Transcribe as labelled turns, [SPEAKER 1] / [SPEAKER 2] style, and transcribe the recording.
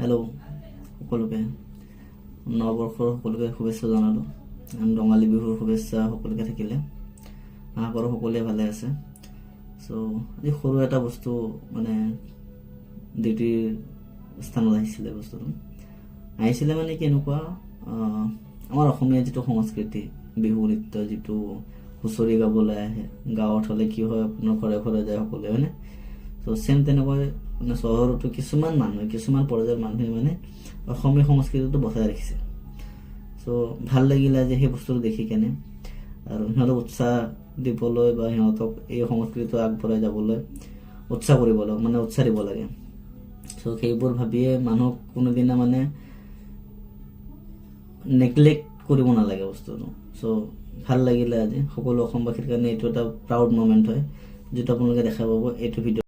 [SPEAKER 1] Hello' সকলোকে নৱবৰ্ষৰ সকলোকে শুভেচ্ছা জনালোঁ। ৰঙালী বিহুৰ শুভেচ্ছা সকলোকে থাকিলে। আশা কৰোঁ সকলোৱে ভালে আছে। চ' আজি সৰু এটা বস্তু মানে ডিউটিৰ স্থানত আহিছিলে মানে কেনেকুৱা, আমাৰ অসমীয়া যিটো সংস্কৃতি, বিহু নৃত্য যিটো হুঁচৰি গাবলৈ আহে, গাঁৱত হ'লে কি হয় আপোনাৰ ঘৰে ঘৰে যায় সকলোৱে, হয়নে? ত' চেম তেনেকৈ মানে চহৰতো কিছুমান পৰ্যায়ৰ মানুহে মানে অসমীয়া সংস্কৃতিটো বচাই ৰাখিছে। চ' ভাল লাগিলে আজি সেই বস্তুটো দেখি কেনে, আৰু সিহঁতক উৎসাহ দিবলৈ বা সিহঁতক এই সংস্কৃতিটো আগবঢ়াই যাবলৈ উৎসাহ দিব লাগে। চ' সেইবোৰ ভাবিয়ে মানুহক কোনোদিনা মানে নেগলেক্ট কৰিব নালাগে বস্তুটো। চ' ভাল লাগিলে আজি সকলো অসমবাসীৰ কাৰণে এইটো এটা প্ৰাউড মমেণ্ট হয়, যিটো আপোনালোকে দেখা পাব এইটো ভিডিঅ'।